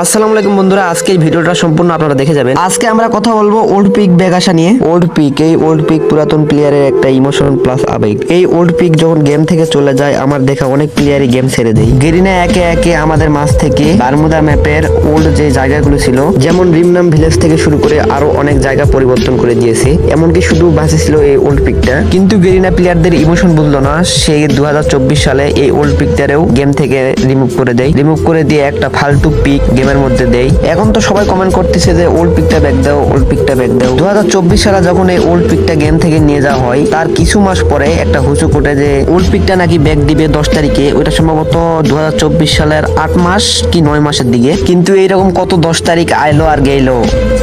আসসালামু আলাইকুম বন্ধুরা, আজকে এই ভিডিওটা সম্পূর্ণ আপনারা দেখে যাবেন। আজকে আমরা কথা বলবো ওল্ড পিক ব্যাগ আসা নিয়ে। ওল্ড পিক, এই ওল্ড পিক পুরাতন প্লেয়ারের একটা ইমোশন প্লাস আবেগ। এই ওল্ড পিক যখন গেম থেকে চলে যায়, আমার দেখা অনেক প্লেয়ারই গেম ছেড়ে দেয়। গেরিনা একে একে আমাদের মাঝ থেকে বারমুদা ম্যাপের ওল্ড যে জায়গাগুলো ছিল, যেমন রিমনাম ভিলেজ থেকে শুরু করে আরো অনেক জায়গা পরিবর্তন করে দিয়েছে। এমনকি শুধু বাঁচে ছিল এই ওল্ড পিকটা, কিন্তু গেরিনা প্লেয়ারদের ইমোশন বুঝলো না। সেই 2024 সালে এই ওল্ড পিকটারেও গেম থেকে রিমুভ করে দিয়ে একটা ফালতু পিক গেমের মধ্যে দেয়। এখন তো সবাই কমেন্ট করতেছে যে ওল্ড পিকটা ব্যাক দাও, ওল্ড পিকটা ব্যাক দাও। 2024 সালে যখন এই ওল্ড পিকটা গেম থেকে নিয়ে যাওয়া হয়, তার কিছু মাস পরে একটা হুচুক ওঠে যে ওল্ড পিকটা নাকি ব্যাক দিবে 10 তারিখে। ওইটা সম্ভবত 2024 সালের 8 মাস কি 9 মাসের দিকে। কিন্তু এইরকম কত 10 তারিখ আইলো আর গেইলো,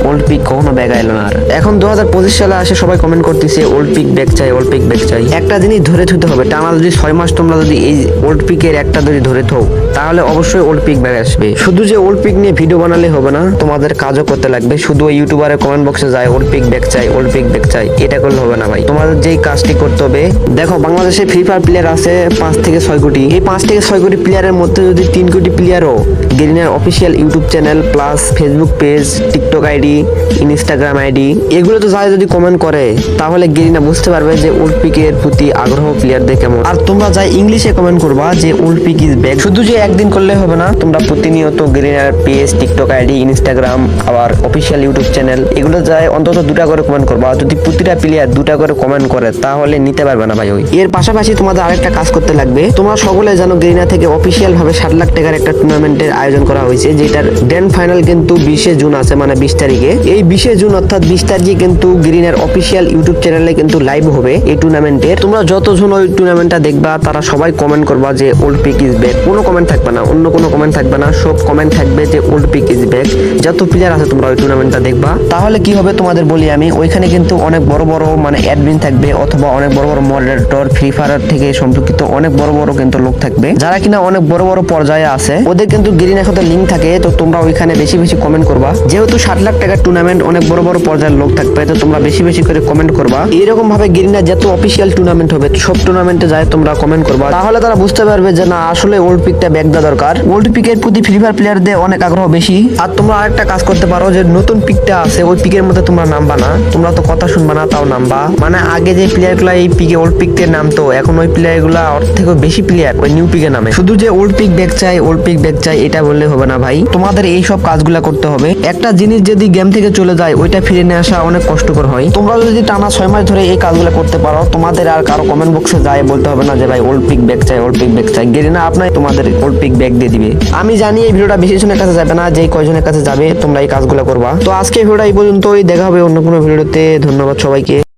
ওল্ড পিক কখনো ব্যাক আইলো না। আর এখন 2025 সালে আসে সবাই কমেন্ট করতেছে ওল্ড পিক ব্যাক চাই, ওল্ড পিক ব্যাক চাই। একটা জিনিস ধরে থুতে হবে, টানা যদি 6 মাস তোমরা যদি এই ওল্ড পিকের একটা যদি ধরে থো, তাহলে অবশ্যই ওল্ড পিক ব্যাক আসবে। শুধু যে ওল্ড পিক নিয়ে ভিডিও বানালে হবে না, তোমাদের কাজও করতে লাগবে। শুধু ইউটিউবারের কমেন্ট বক্সে যায় ওল্ড পিক ব্যাক চাই, ওল্ড পিক ব্যাক চাই, এটা করলে হবে না ভাই। তোমাদের যেই কাজটি করতে হবে, দেখো বাংলাদেশে ফ্রি ফায়ার প্লেয়ার আছে 5 থেকে 6 কোটি। এই 5 থেকে 6 কোটি প্লেয়ারের মধ্যে যদি 3 কোটি প্লেয়ারও গেরিনার official YouTube channel plus Facebook page, TikTok ID, Instagram ID, এগুলো তো যায় যদি কমেন্ট করে, তাহলে গেরিনা বুঝতে পারবে যে ওল্ড পিকের প্রতি আগ্রহ প্লেয়ারদের কেমন। আর তোমরা যাই ইংলিশে কমেন্ট করবা যে ওল্ড পিক ইজ ব্যাক, শুধু যে একদিন করলে হবে না, তোমরা প্রতিনিয়ত গেরিনার পেজ, টিকটক আইডি, ইনস্টাগ্রাম, আবার অফিসিয়াল ইউটিউব চ্যানেল, এগুলো যায় অন্তত 2টা করে কমেন্ট করবা। যদি প্রতিটা প্লেয়ার 2টা করে কমেন্ট করে, তাহলে নিতে পারবে না ভাই। ওই এর পাশাপাশি তোমাদের আরেকটা কাজ করতে লাগবে। তোমরা সকলে জানো গেরিনা থেকে অফিসিয়াল ভাবে 7 লাখ টাকার একটা টুর্নামেন্টের আয়োজন করা হয়েছে, যেটার গ্র্যান্ড ফাইনাল কিন্তু 20 জুন আছে, মানে 20 তারিখে। এই 20 জুন অর্থাৎ 20 তারিখে কিন্তু গেরিনার অফিসিয়াল ইউটিউব চ্যানেলে কিন্তু লাইভ হবে এই টুর্নামেন্টের। তোমরা যতজন ওই টুর্নামেন্টটা দেখবা, তারা সবাই কমেন্ট করবা যে ওল্ড পিক ইজ ব্যাক। কোনো কমেন্ট থাকবে না, অন্য কোনো কমেন্ট থাকবে না, সব কমেন্ট থাকবে যে ওল্ড পিক ইজ ব্যাক। যত প্লেয়ার আছে তোমরা ওই টুর্নামেন্টটা দেখবা। তাহলে কি হবে তোমাদের বলি আমি, ওইখানে কিন্তু অনেক বড় বড় মানে অ্যাডমিন থাকবে, অথবা অনেক বড় বড় মডারেটর, ফ্রি ফায়ার থেকে সম্পর্কিত অনেক বড় বড় কিন্তু লোক থাকবে, যারা কিনা অনেক বড় বড় পর্যায়ে আছে। ওদের কিন্তু গেরিনার সাথে লিঙ্ক থাকে, তো তোমরা ওইখানে বেশি বেশি কমেন্ট করবা। যেহেতু 7 লাখ টাকার টুর্নামেন্ট, অনেক বড় বড় পর্যায়ের লোক থাকবে, তো তোমরা বেশি বেশি করে কমেন্ট করবা। এইরকম ভাবে গেরিনার যত অফিসিয়াল টুর্নামেন্ট হবে, সব টুর্নামেন্টে যায় তোমরা কমেন্ট করবা। তাহলে তারা বুঝতে পারবে যে না, আসলে ওল্ড পিকটা ব্যাক দেওয়া দরকার। ওল্ড পিকের প্রতি ফ্রি ফায়ার প্লেয়ারদের অনেক আগ্রহ বেশি। আর তোমরা আরেকটা কাজ করতে পারো, যে নতুন পিকটা আছে ওই পিকের মধ্যে তোমরা নামবা না, তোমরা তো কথা শুনবা না, তাও নামবা। মানে আগে যে প্লেয়ার গুলা এই পিকে ওল্ড পিকতে নামতো, এখন ওই প্লেয়ার গুলা ওর থেকে বেশি প্লেয়ার ওই নিউ পিকে নামে। শুধু যে ওল্ড পিক ব্যাক চাই, ওল্ড পিক ব্যাক চাই, এটা বললে হবে না ভাই। তোমাদের এই সব কাজগুলা করতে হবে। একটা জিনিস যদি গেম থেকে চলে যায়, ওইটা ফিরে নিয়ে আসা অনেক কষ্টকর হয়। তোমরা যদি টানা 6 মাস ধরে এই কাজগুলো করতে পারো, তোমাদের আর কারো কমেন্ট বক্সে যায় বলতে হবে না যে ভাই ওল্ড পিক ব্যাক চাই, ওল্ড পিক ব্যাক চাই। গেরিনা আপনার তোমাদের ওল্ড পিক ব্যাক দিয়ে দিবে। আমি জানি এই ভিডিওটা বেশি জনের কাছে যাবে না, যেই কয়জনের কাছে যাবে তোমরা এই কাজগুলো করবা। তো আজকে ভিডিওটা এই পর্যন্তই, দেখা হবে অন্য কোনো ভিডিওতে। ধন্যবাদ সবাইকে।